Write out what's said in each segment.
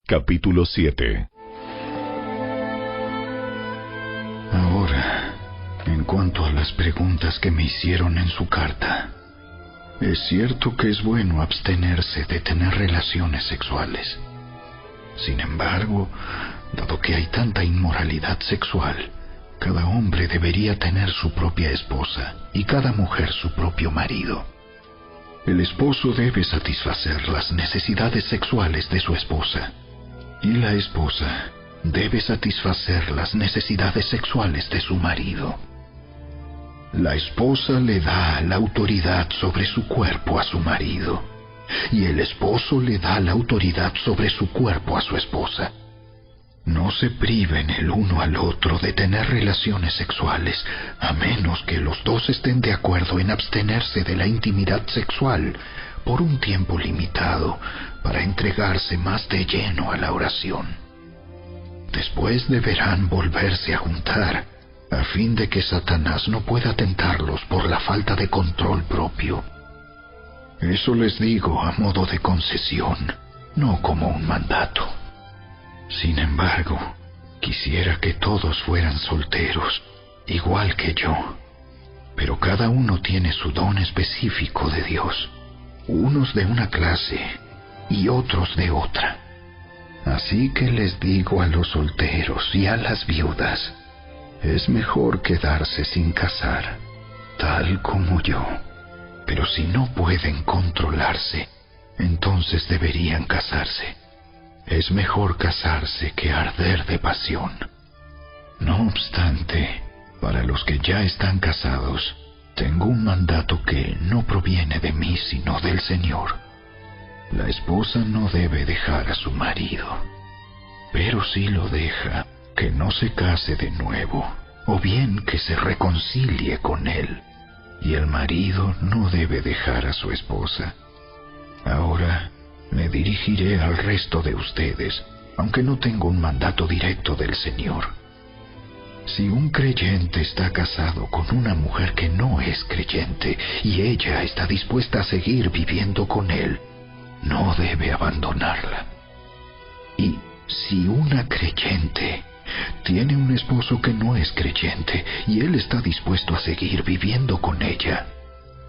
Capítulo 7. Ahora, en cuanto a las preguntas que me hicieron en su carta, es cierto que es bueno abstenerse de tener relaciones sexuales. Sin embargo, dado que hay tanta inmoralidad sexual, cada hombre debería tener su propia esposa y cada mujer su propio marido. El esposo debe satisfacer las necesidades sexuales de su esposa, y la esposa debe satisfacer las necesidades sexuales de su marido. La esposa le da la autoridad sobre su cuerpo a su marido, y el esposo le da la autoridad sobre su cuerpo a su esposa. No se priven el uno al otro de tener relaciones sexuales, a menos que los dos estén de acuerdo en abstenerse de la intimidad sexual por un tiempo limitado para entregarse más de lleno a la oración. Después deberán volverse a juntar, a fin de que Satanás no pueda tentarlos por la falta de control propio. Eso les digo a modo de concesión, no como un mandato. Sin embargo, quisiera que todos fueran solteros, igual que yo. Pero cada uno tiene su don específico de Dios, unos de una clase y otros de otra. Así que les digo a los solteros y a las viudas, es mejor quedarse sin casar, tal como yo. Pero si no pueden controlarse, entonces deberían casarse. Es mejor casarse que arder de pasión. No obstante, para los que ya están casados, tengo un mandato que no proviene de mí sino del Señor. La esposa no debe dejar a su marido, pero si lo deja, que no se case de nuevo, o bien que se reconcilie con él, y el marido no debe dejar a su esposa. Ahora me dirigiré al resto de ustedes, aunque no tengo un mandato directo del Señor. Si un creyente está casado con una mujer que no es creyente y ella está dispuesta a seguir viviendo con él, no debe abandonarla. Y si una creyente tiene un esposo que no es creyente y él está dispuesto a seguir viviendo con ella,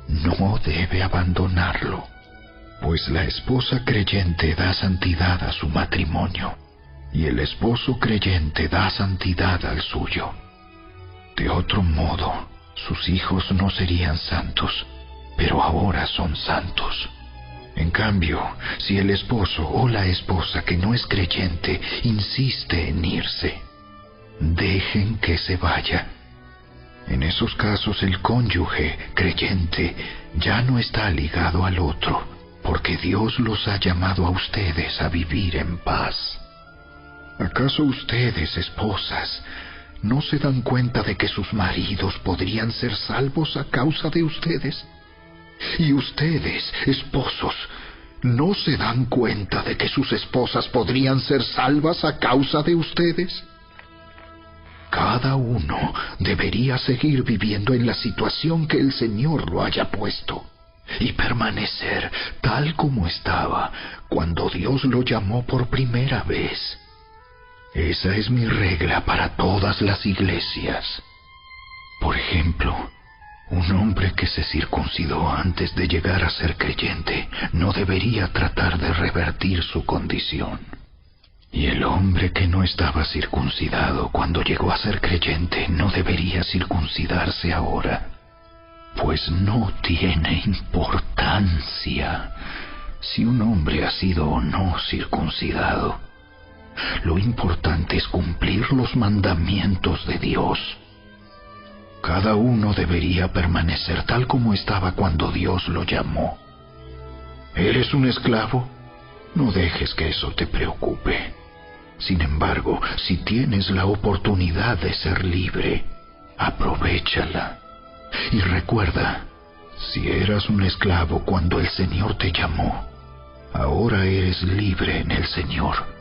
no debe abandonarlo, pues la esposa creyente da santidad a su matrimonio y el esposo creyente da santidad al suyo. De otro modo, sus hijos no serían santos, pero ahora son santos. En cambio, si el esposo o la esposa que no es creyente insiste en irse, dejen que se vaya. En esos casos el cónyuge creyente ya no está ligado al otro, porque Dios los ha llamado a ustedes a vivir en paz. ¿Acaso ustedes, esposas, no se dan cuenta de que sus maridos podrían ser salvos a causa de ustedes? ¿Y ustedes, esposos, no se dan cuenta de que sus esposas podrían ser salvas a causa de ustedes? Cada uno debería seguir viviendo en la situación que el Señor lo haya puesto y permanecer tal como estaba cuando Dios lo llamó por primera vez. Esa es mi regla para todas las iglesias. Por ejemplo, un hombre que se circuncidó antes de llegar a ser creyente no debería tratar de revertir su condición. Y el hombre que no estaba circuncidado cuando llegó a ser creyente no debería circuncidarse ahora, pues no tiene importancia si un hombre ha sido o no circuncidado. Lo importante es cumplir los mandamientos de Dios. Cada uno debería permanecer tal como estaba cuando Dios lo llamó. ¿Eres un esclavo? No dejes que eso te preocupe. Sin embargo, si tienes la oportunidad de ser libre, aprovéchala. Y recuerda, si eras un esclavo cuando el Señor te llamó, ahora eres libre en el Señor.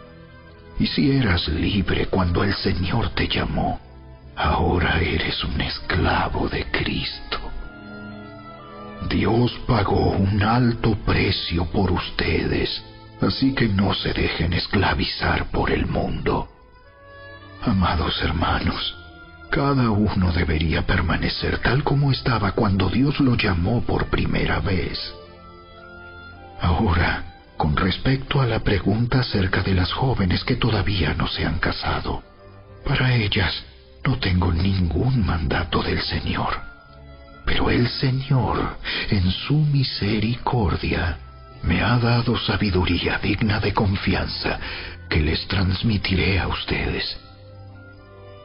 Y si eras libre cuando el Señor te llamó, ahora eres un esclavo de Cristo. Dios pagó un alto precio por ustedes Así que no se dejen esclavizar por el mundo. Amados hermanos, cada uno debería permanecer tal como estaba cuando Dios lo llamó por primera vez. Ahora, con respecto a la pregunta acerca de las jóvenes que todavía no se han casado, para ellas no tengo ningún mandato del Señor. Pero el Señor, en su misericordia, me ha dado sabiduría digna de confianza que les transmitiré a ustedes.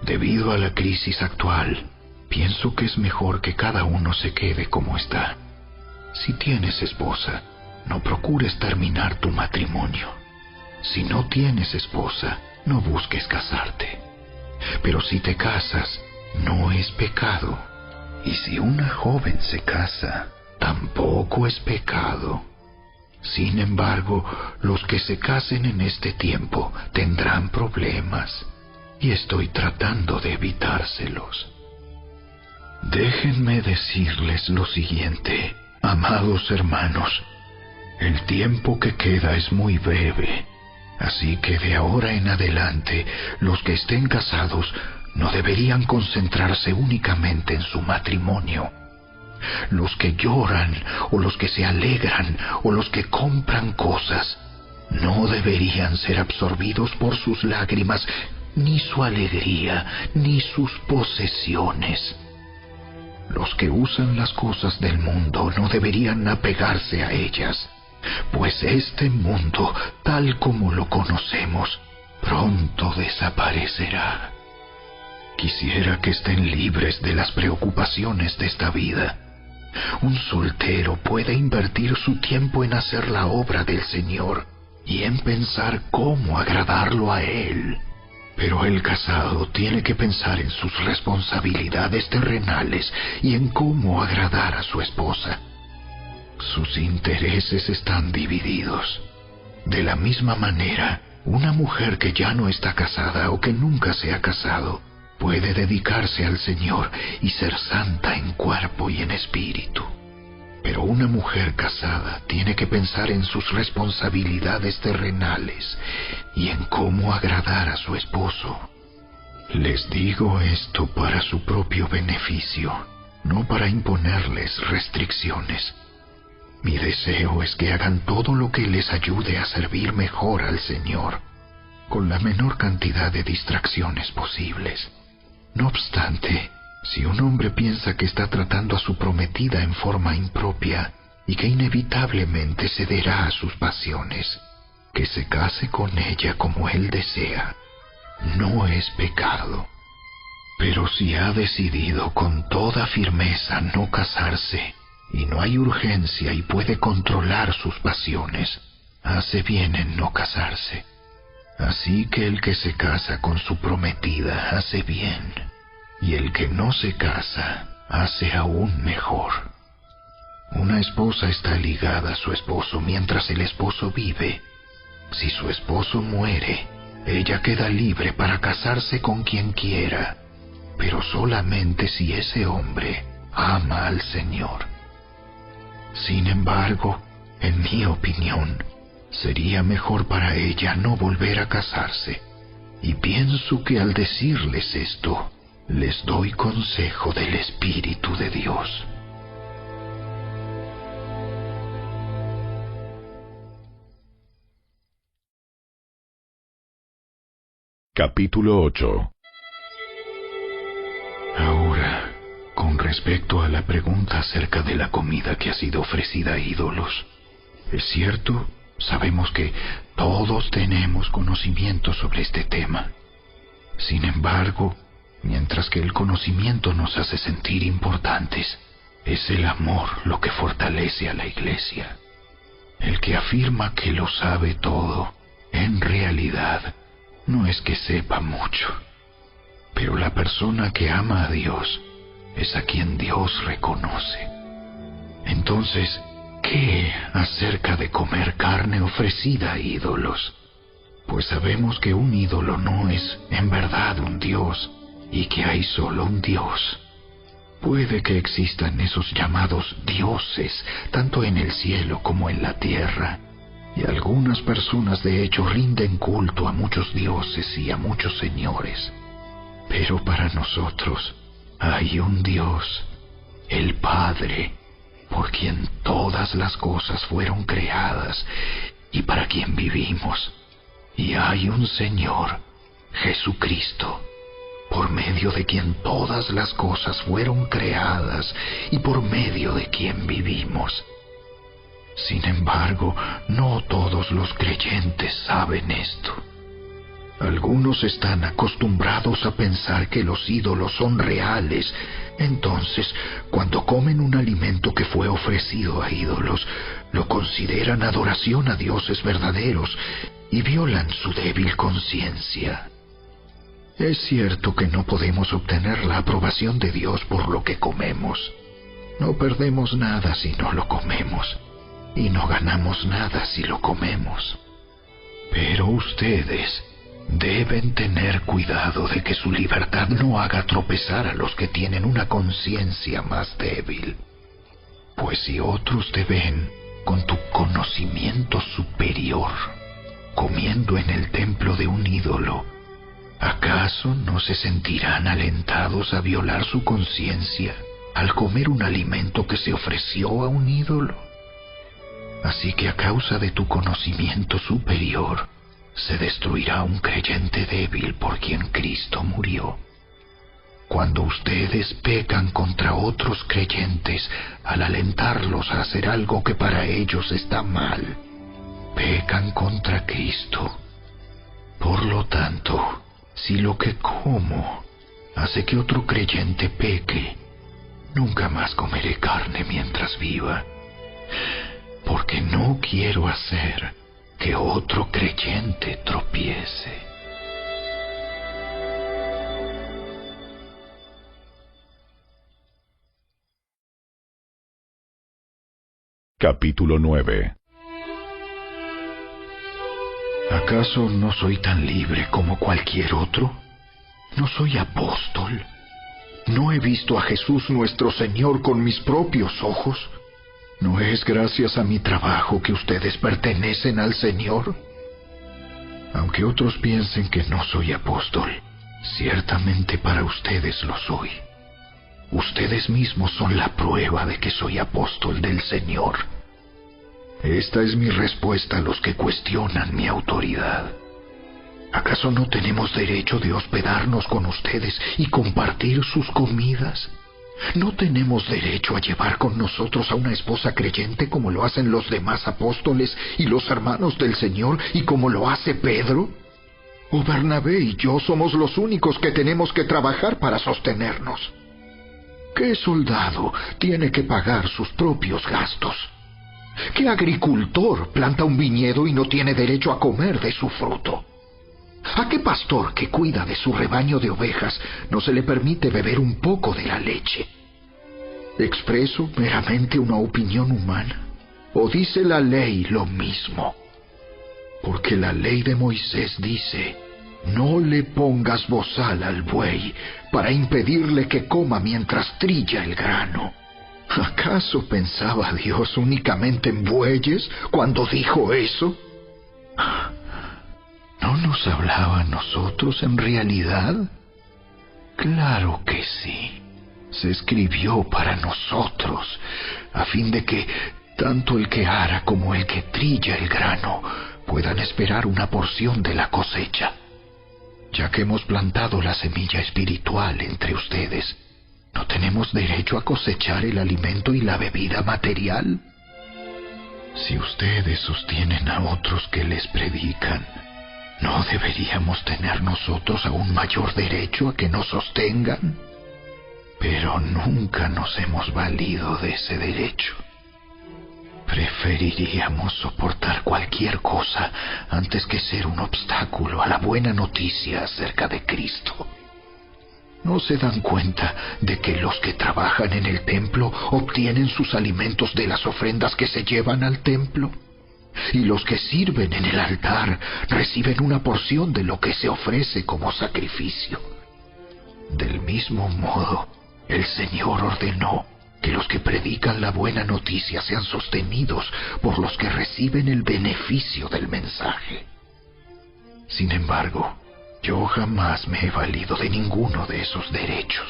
Debido a la crisis actual, pienso que es mejor que cada uno se quede como está. Si tienes esposa, no procures terminar tu matrimonio. Si no tienes esposa, no busques casarte. Pero si te casas, no es pecado. Y si una joven se casa, tampoco es pecado. Sin embargo, los que se casen en este tiempo tendrán problemas, y estoy tratando de evitárselos. Déjenme decirles lo siguiente, amados hermanos. El tiempo que queda es muy breve, así que de ahora en adelante, los que estén casados no deberían concentrarse únicamente en su matrimonio. Los que lloran, o los que se alegran, o los que compran cosas, no deberían ser absorbidos por sus lágrimas, ni su alegría, ni sus posesiones. Los que usan las cosas del mundo no deberían apegarse a ellas, pues este mundo, tal como lo conocemos, pronto desaparecerá. Quisiera que estén libres de las preocupaciones de esta vida. Un soltero puede invertir su tiempo en hacer la obra del Señor y en pensar cómo agradarlo a Él. Pero el casado tiene que pensar en sus responsabilidades terrenales y en cómo agradar a su esposa. Sus intereses están divididos. De la misma manera, una mujer que ya no está casada o que nunca se ha casado puede dedicarse al Señor y ser santa en cuerpo y en espíritu. Pero una mujer casada tiene que pensar en sus responsabilidades terrenales y en cómo agradar a su esposo. Les digo esto para su propio beneficio, no para imponerles restricciones. Mi deseo es que hagan todo lo que les ayude a servir mejor al Señor, con la menor cantidad de distracciones posibles. No obstante, si un hombre piensa que está tratando a su prometida en forma impropia y que inevitablemente cederá a sus pasiones, que se case con ella como él desea. No es pecado. Pero si ha decidido con toda firmeza no casarse, y no hay urgencia y puede controlar sus pasiones, hace bien en no casarse. Así que el que se casa con su prometida hace bien, y el que no se casa hace aún mejor. Una esposa está ligada a su esposo mientras el esposo vive. Si su esposo muere, ella queda libre para casarse con quien quiera, pero solamente si ese hombre ama al Señor. Sin embargo, en mi opinión, sería mejor para ella no volver a casarse, y pienso que al decirles esto, les doy consejo del Espíritu de Dios. Capítulo 8. Ahora, con respecto a la pregunta acerca de la comida que ha sido ofrecida a ídolos, es cierto, sabemos que todos tenemos conocimiento sobre este tema. Sin embargo, mientras que el conocimiento nos hace sentir importantes, es el amor lo que fortalece a la Iglesia. El que afirma que lo sabe todo, en realidad, no es que sepa mucho. Pero la persona que ama a Dios es a quien Dios reconoce. Entonces, ¿qué acerca de comer carne ofrecida a ídolos? Pues sabemos que un ídolo no es en verdad un Dios, y que hay solo un Dios. Puede que existan esos llamados dioses, tanto en el cielo como en la tierra, Y algunas personas de hecho rinden culto a muchos dioses y a muchos señores. Pero para nosotros hay un Dios, el Padre, por quien todas las cosas fueron creadas y para quien vivimos. Y hay un Señor, Jesucristo, por medio de quien todas las cosas fueron creadas y por medio de quien vivimos. Sin embargo, no todos los creyentes saben esto. Algunos están acostumbrados a pensar que los ídolos son reales. Entonces, cuando comen un alimento que fue ofrecido a ídolos, lo consideran adoración a dioses verdaderos y violan su débil conciencia. Es cierto que no podemos obtener la aprobación de Dios por lo que comemos. No perdemos nada si no lo comemos, y no ganamos nada si lo comemos. Pero ustedes deben tener cuidado de que su libertad no haga tropezar a los que tienen una conciencia más débil. Pues si otros te ven con tu conocimiento superior comiendo en el templo de un ídolo, ¿acaso no se sentirán alentados a violar su conciencia al comer un alimento que se ofreció a un ídolo? Así que a causa de tu conocimiento superior, se destruirá un creyente débil por quien Cristo murió. Cuando ustedes pecan contra otros creyentes al alentarlos a hacer algo que para ellos está mal, pecan contra Cristo. Por lo tanto, si lo que como hace que otro creyente peque, nunca más comeré carne mientras viva, porque no quiero hacer que otro creyente tropiece. Capítulo 9. ¿Acaso no soy tan libre como cualquier otro? ¿No soy apóstol? ¿No he visto a Jesús nuestro Señor con mis propios ojos? ¿No es gracias a mi trabajo que ustedes pertenecen al Señor? Aunque otros piensen que no soy apóstol, ciertamente para ustedes lo soy. Ustedes mismos son la prueba de que soy apóstol del Señor. Esta es mi respuesta a los que cuestionan mi autoridad. ¿Acaso no tenemos derecho de hospedarnos con ustedes y compartir sus comidas? ¿No tenemos derecho a llevar con nosotros a una esposa creyente como lo hacen los demás apóstoles y los hermanos del Señor y como lo hace Pedro? ¿O Bernabé y yo somos los únicos que tenemos que trabajar para sostenernos? ¿Qué soldado tiene que pagar sus propios gastos? ¿Qué agricultor planta un viñedo y no tiene derecho a comer de su fruto? ¿A qué pastor que cuida de su rebaño de ovejas no se le permite beber un poco de la leche? ¿Expreso meramente una opinión humana? ¿O dice la ley lo mismo? Porque la ley de Moisés dice: no le pongas bozal al buey para impedirle que coma mientras trilla el grano. ¿Acaso pensaba Dios únicamente en bueyes cuando dijo eso? ¿No nos hablaba a nosotros en realidad? Claro que sí. Se escribió para nosotros, a fin de que tanto el que ara como el que trilla el grano puedan esperar una porción de la cosecha. Ya que hemos plantado la semilla espiritual entre ustedes, ¿no tenemos derecho a cosechar el alimento y la bebida material? Si ustedes sostienen a otros que les predican, ¿no deberíamos tener nosotros aún mayor derecho a que nos sostengan? Pero nunca nos hemos valido de ese derecho. Preferiríamos soportar cualquier cosa antes que ser un obstáculo a la buena noticia acerca de Cristo. ¿No se dan cuenta de que los que trabajan en el templo obtienen sus alimentos de las ofrendas que se llevan al templo? Y los que sirven en el altar reciben una porción de lo que se ofrece como sacrificio. Del mismo modo, el Señor ordenó que los que predican la buena noticia sean sostenidos por los que reciben el beneficio del mensaje. Sin embargo, yo jamás me he valido de ninguno de esos derechos.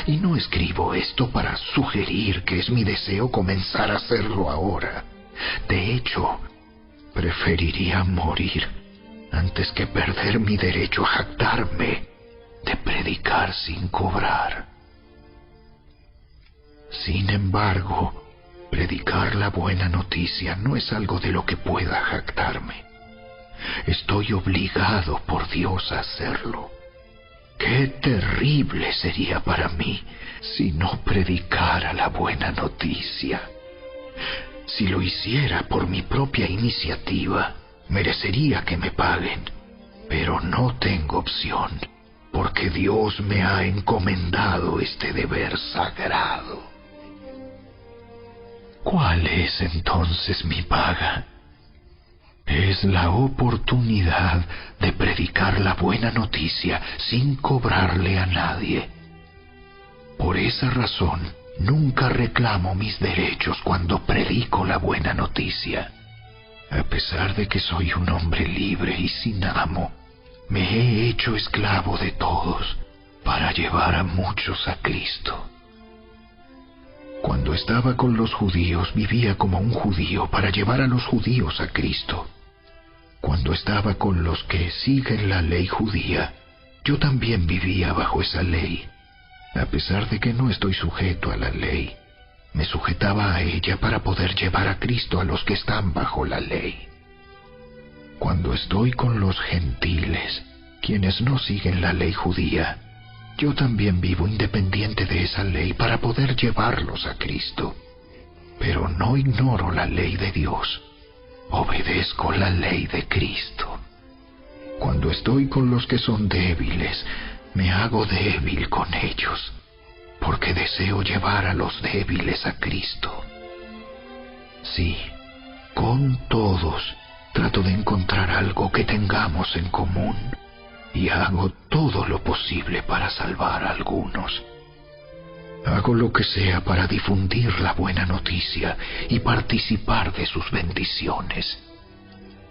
Y no escribo esto para sugerir que es mi deseo comenzar a hacerlo ahora. De hecho, preferiría morir antes que perder mi derecho a jactarme de predicar sin cobrar. Sin embargo, predicar la buena noticia no es algo de lo que pueda jactarme. Estoy obligado por Dios a hacerlo. ¡Qué terrible sería para mí si no predicara la buena noticia! Si lo hiciera por mi propia iniciativa, merecería que me paguen, pero no tengo opción, porque Dios me ha encomendado este deber sagrado. ¿Cuál es entonces mi paga? Es la oportunidad de predicar la buena noticia sin cobrarle a nadie. Por esa razón, nunca reclamo mis derechos cuando predico la buena noticia. A pesar de que soy un hombre libre y sin amo, me he hecho esclavo de todos para llevar a muchos a Cristo. Cuando estaba con los judíos, vivía como un judío para llevar a los judíos a Cristo. Cuando estaba con los que siguen la ley judía, yo también vivía bajo esa ley. A pesar de que no estoy sujeto a la ley, me sujetaba a ella para poder llevar a Cristo a los que están bajo la ley. Cuando estoy con los gentiles, quienes no siguen la ley judía, yo también vivo independiente de esa ley para poder llevarlos a Cristo. Pero no ignoro la ley de Dios. Obedezco la ley de Cristo. Cuando estoy con los que son débiles, me hago débil con ellos, porque deseo llevar a los débiles a Cristo. Sí, con todos trato de encontrar algo que tengamos en común, y hago todo lo posible para salvar a algunos. Hago lo que sea para difundir la buena noticia y participar de sus bendiciones.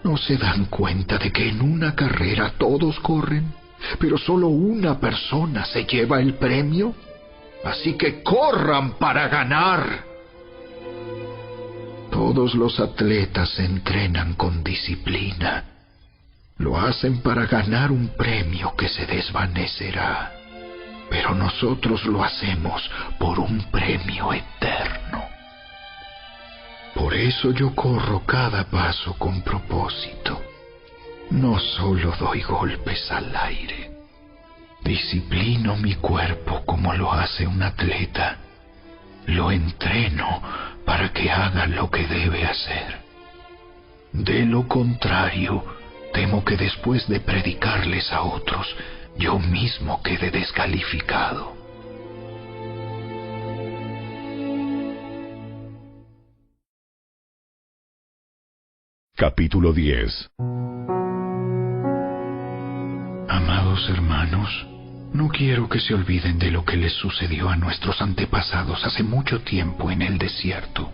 ¿No se dan cuenta de que en una carrera todos corren, pero solo una persona se lleva el premio? Así que corran para ganar. Todos los atletas se entrenan con disciplina. Lo hacen para ganar un premio que se desvanecerá. Pero nosotros lo hacemos por un premio eterno. Por eso yo corro cada paso con propósito. No solo doy golpes al aire. Disciplino mi cuerpo como lo hace un atleta. Lo entreno para que haga lo que debe hacer. De lo contrario, temo que después de predicarles a otros, yo mismo quedé descalificado. Capítulo 10. Amados hermanos, no quiero que se olviden de lo que les sucedió a nuestros antepasados hace mucho tiempo en el desierto.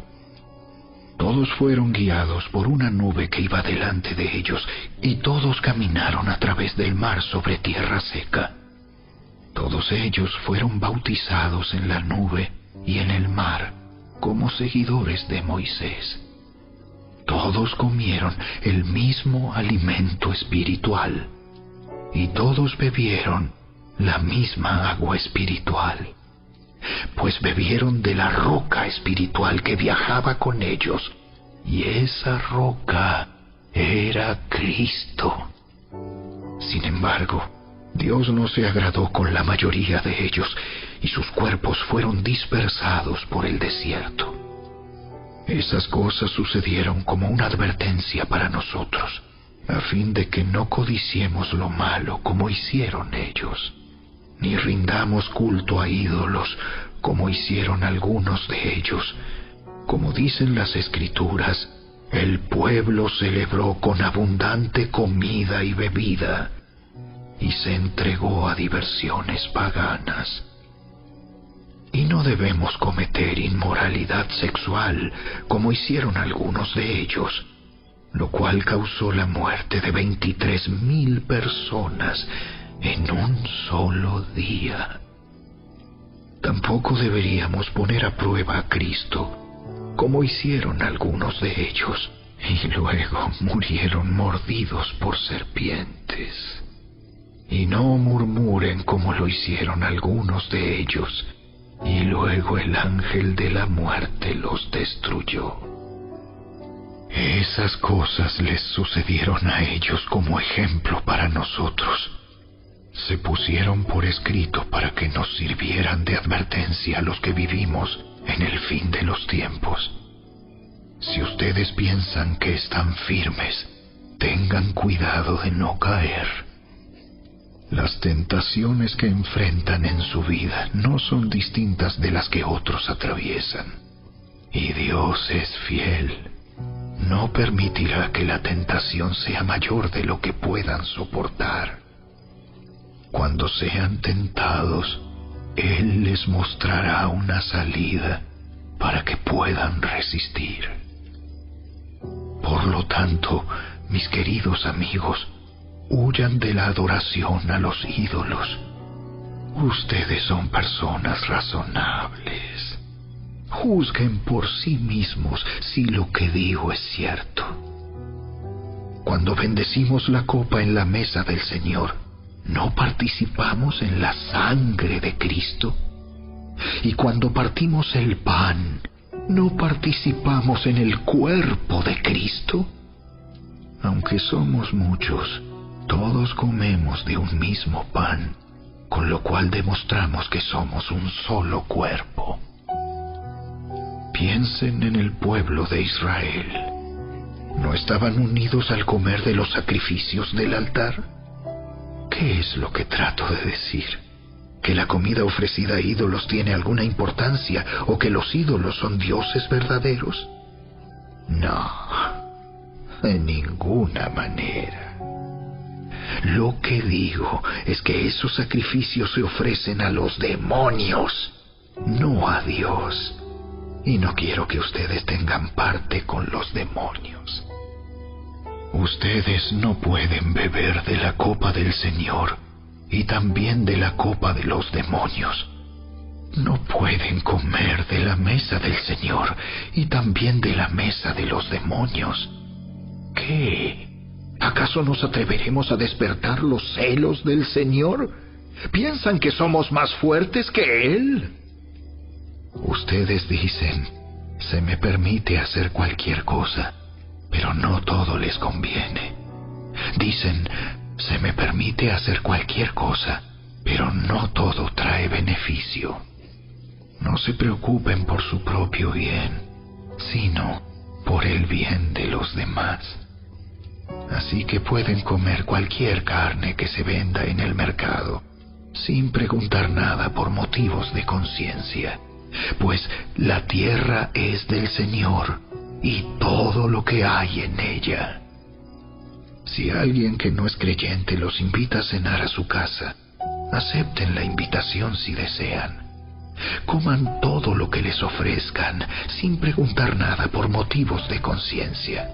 Todos fueron guiados por una nube que iba delante de ellos, y todos caminaron a través del mar sobre tierra seca. Todos ellos fueron bautizados en la nube y en el mar como seguidores de Moisés. Todos comieron el mismo alimento espiritual, y todos bebieron la misma agua espiritual, pues bebieron de la roca espiritual que viajaba con ellos, y esa roca era Cristo. Sin embargo, Dios no se agradó con la mayoría de ellos, y sus cuerpos fueron dispersados por el desierto. Esas cosas sucedieron como una advertencia para nosotros, a fin de que no codiciemos lo malo como hicieron ellos, ni rindamos culto a ídolos como hicieron algunos de ellos. Como dicen las Escrituras, el pueblo celebró con abundante comida y bebida, y se entregó a diversiones paganas. Y no debemos cometer inmoralidad sexual, como hicieron algunos de ellos, lo cual causó la muerte de 23,000 personas en un solo día. Tampoco deberíamos poner a prueba a Cristo, como hicieron algunos de ellos, y luego murieron mordidos por serpientes. Y no murmuren como lo hicieron algunos de ellos, y luego el ángel de la muerte los destruyó. Esas cosas les sucedieron a ellos como ejemplo para nosotros. Se pusieron por escrito para que nos sirvieran de advertencia a los que vivimos en el fin de los tiempos. Si ustedes piensan que están firmes, tengan cuidado de no caer. Las tentaciones que enfrentan en su vida no son distintas de las que otros atraviesan. Y Dios es fiel. No permitirá que la tentación sea mayor de lo que puedan soportar. Cuando sean tentados, Él les mostrará una salida para que puedan resistir. Por lo tanto, mis queridos amigos, huyan de la adoración a los ídolos. Ustedes son personas razonables. Juzguen por sí mismos si lo que digo es cierto. Cuando bendecimos la copa en la mesa del Señor, ¿no participamos en la sangre de Cristo? Y cuando partimos el pan, ¿no participamos en el cuerpo de Cristo? Aunque somos muchos, todos comemos de un mismo pan, con lo cual demostramos que somos un solo cuerpo. Piensen en el pueblo de Israel. ¿No estaban unidos al comer de los sacrificios del altar? ¿Qué es lo que trato de decir? ¿Que la comida ofrecida a ídolos tiene alguna importancia o que los ídolos son dioses verdaderos? No, de ninguna manera. Lo que digo es que esos sacrificios se ofrecen a los demonios, no a Dios. Y no quiero que ustedes tengan parte con los demonios. Ustedes no pueden beber de la copa del Señor y también de la copa de los demonios. No pueden comer de la mesa del Señor y también de la mesa de los demonios. ¿Qué? ¿Acaso nos atreveremos a despertar los celos del Señor? ¿Piensan que somos más fuertes que Él? Ustedes dicen, se me permite hacer cualquier cosa, pero no todo les conviene. Dicen, se me permite hacer cualquier cosa, pero no todo trae beneficio. No se preocupen por su propio bien, sino por el bien de los demás. Así que pueden comer cualquier carne que se venda en el mercado, sin preguntar nada por motivos de conciencia, pues la tierra es del Señor y todo lo que hay en ella. Si alguien que no es creyente los invita a cenar a su casa, acepten la invitación si desean. Coman todo lo que les ofrezcan, sin preguntar nada por motivos de conciencia.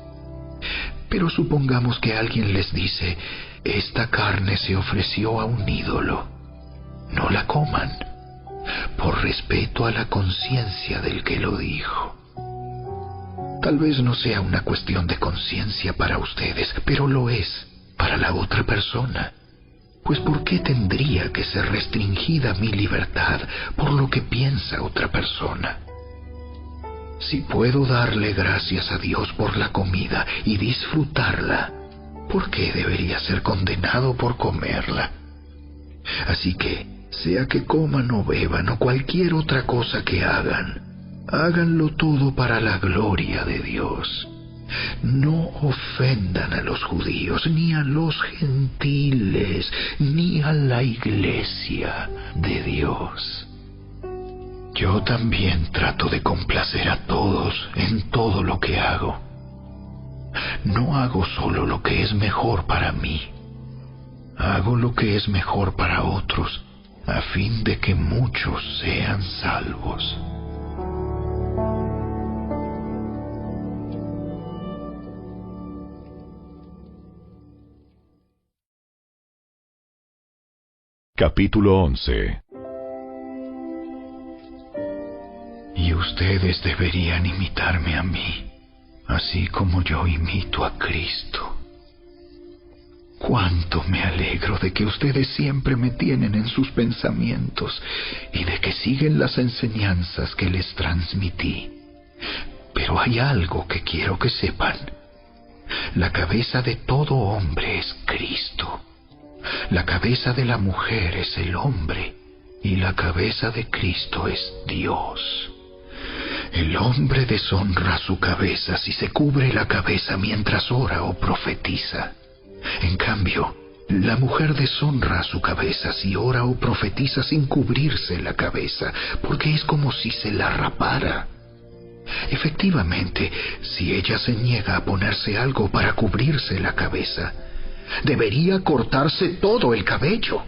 Pero supongamos que alguien les dice, esta carne se ofreció a un ídolo. No la coman, por respeto a la conciencia del que lo dijo. Tal vez no sea una cuestión de conciencia para ustedes, pero lo es para la otra persona. Pues ¿por qué tendría que ser restringida mi libertad por lo que piensa otra persona? Si puedo darle gracias a Dios por la comida y disfrutarla, ¿por qué debería ser condenado por comerla? Así que, sea que coman o beban o cualquier otra cosa que hagan, háganlo todo para la gloria de Dios. No ofendan a los judíos, ni a los gentiles, ni a la iglesia de Dios. Yo también trato de complacer a todos en todo lo que hago. No hago solo lo que es mejor para mí. Hago lo que es mejor para otros, a fin de que muchos sean salvos. Capítulo 11. Y ustedes deberían imitarme a mí, así como yo imito a Cristo. Cuánto me alegro de que ustedes siempre me tienen en sus pensamientos y de que siguen las enseñanzas que les transmití. Pero hay algo que quiero que sepan. La cabeza de todo hombre es Cristo. La cabeza de la mujer es el hombre y la cabeza de Cristo es Dios. El hombre deshonra su cabeza si se cubre la cabeza mientras ora o profetiza. En cambio, la mujer deshonra su cabeza si ora o profetiza sin cubrirse la cabeza, porque es como si se la rapara. Efectivamente, si ella se niega a ponerse algo para cubrirse la cabeza, debería cortarse todo el cabello,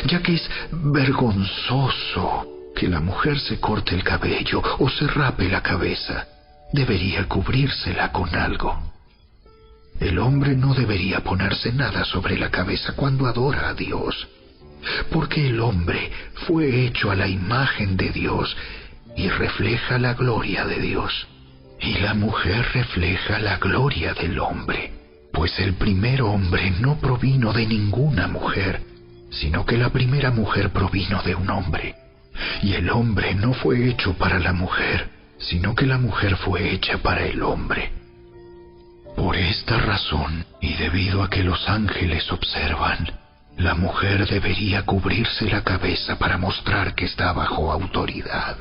ya que es vergonzoso que la mujer se corte el cabello o se rape la cabeza. Debería cubrírsela con algo. El hombre no debería ponerse nada sobre la cabeza cuando adora a Dios, porque el hombre fue hecho a la imagen de Dios y refleja la gloria de Dios, y la mujer refleja la gloria del hombre, pues el primer hombre no provino de ninguna mujer, sino que la primera mujer provino de un hombre, y el hombre no fue hecho para la mujer, sino que la mujer fue hecha para el hombre. Por esta razón, y debido a que los ángeles observan, la mujer debería cubrirse la cabeza para mostrar que está bajo autoridad.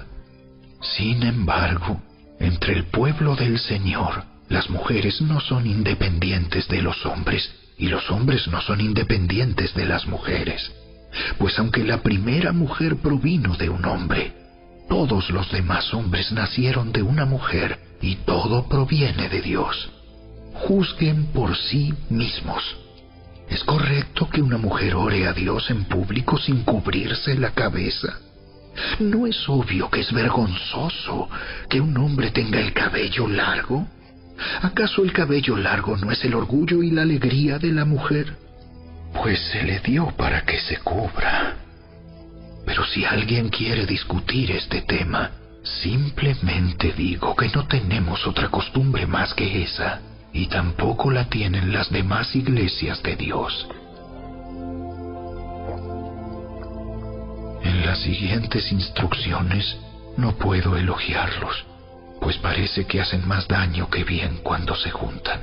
Sin embargo, entre el pueblo del Señor, las mujeres no son independientes de los hombres, y los hombres no son independientes de las mujeres. Pues aunque la primera mujer provino de un hombre, todos los demás hombres nacieron de una mujer, y todo proviene de Dios. Juzguen por sí mismos. ¿Es correcto que una mujer ore a Dios en público sin cubrirse la cabeza? ¿No es obvio que es vergonzoso que un hombre tenga el cabello largo? ¿Acaso el cabello largo no es el orgullo y la alegría de la mujer? Pues se le dio para que se cubra. Pero si alguien quiere discutir este tema, simplemente digo que no tenemos otra costumbre más que esa, y tampoco la tienen las demás iglesias de Dios. En las siguientes instrucciones no puedo elogiarlos, pues parece que hacen más daño que bien cuando se juntan.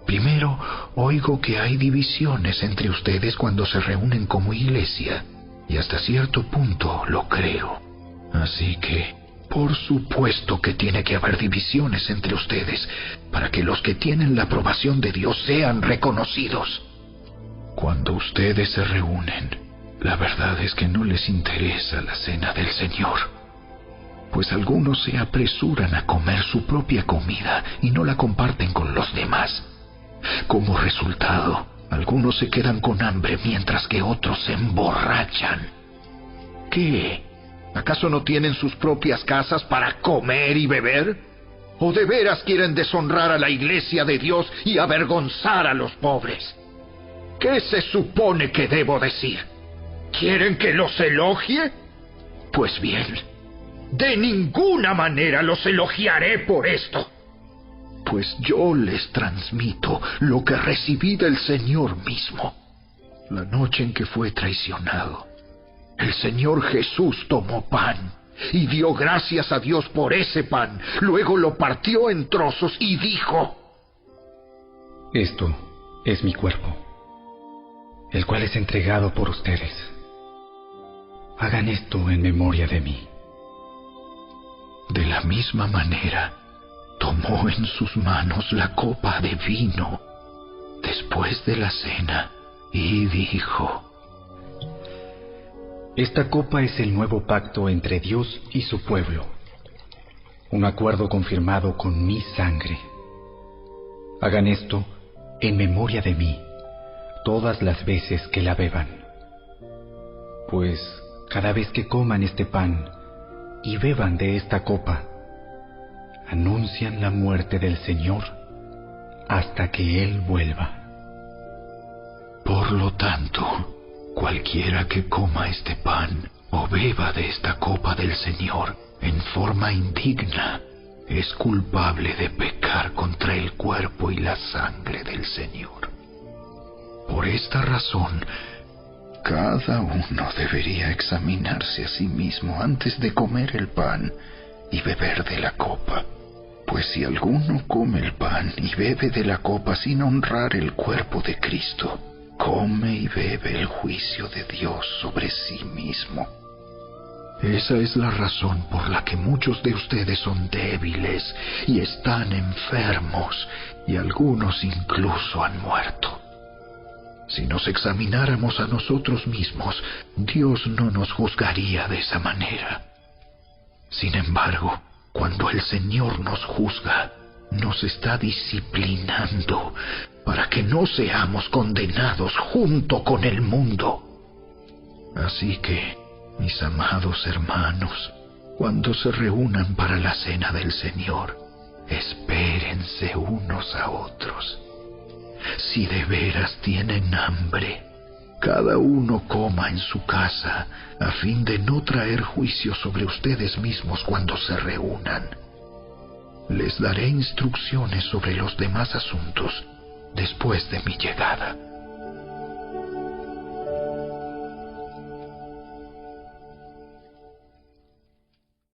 Primero, oigo que hay divisiones entre ustedes cuando se reúnen como iglesia, y hasta cierto punto lo creo. Así que, por supuesto que tiene que haber divisiones entre ustedes, para que los que tienen la aprobación de Dios sean reconocidos. Cuando ustedes se reúnen, la verdad es que no les interesa la cena del Señor, pues algunos se apresuran a comer su propia comida y no la comparten con los demás. Como resultado, algunos se quedan con hambre mientras que otros se emborrachan. ¿Qué? ¿Acaso no tienen sus propias casas para comer y beber? ¿O de veras quieren deshonrar a la iglesia de Dios y avergonzar a los pobres? ¿Qué se supone que debo decir? ¿Quieren que los elogie? Pues bien, de ninguna manera los elogiaré por esto. Pues yo les transmito lo que recibí del Señor mismo. La noche en que fue traicionado, el Señor Jesús tomó pan y dio gracias a Dios por ese pan. Luego lo partió en trozos y dijo: Esto es mi cuerpo, el cual es entregado por ustedes. Hagan esto en memoria de mí. De la misma manera, tomó en sus manos la copa de vino después de la cena y dijo: Esta copa es el nuevo pacto entre Dios y su pueblo, un acuerdo confirmado con mi sangre. Hagan esto en memoria de mí todas las veces que la beban, pues cada vez que coman este pan y beban de esta copa, anuncian la muerte del Señor hasta que Él vuelva. Por lo tanto, cualquiera que coma este pan o beba de esta copa del Señor en forma indigna, es culpable de pecar contra el cuerpo y la sangre del Señor. Por esta razón, cada uno debería examinarse a sí mismo antes de comer el pan y beber de la copa. Pues si alguno come el pan y bebe de la copa sin honrar el cuerpo de Cristo, come y bebe el juicio de Dios sobre sí mismo. Esa es la razón por la que muchos de ustedes son débiles y están enfermos, y algunos incluso han muerto. Si nos examináramos a nosotros mismos, Dios no nos juzgaría de esa manera. Sin embargo, cuando el Señor nos juzga, nos está disciplinando para que no seamos condenados junto con el mundo. Así que, mis amados hermanos, cuando se reúnan para la cena del Señor, espérense unos a otros. Si de veras tienen hambre, cada uno coma en su casa, a fin de no traer juicio sobre ustedes mismos cuando se reúnan. Les daré instrucciones sobre los demás asuntos después de mi llegada.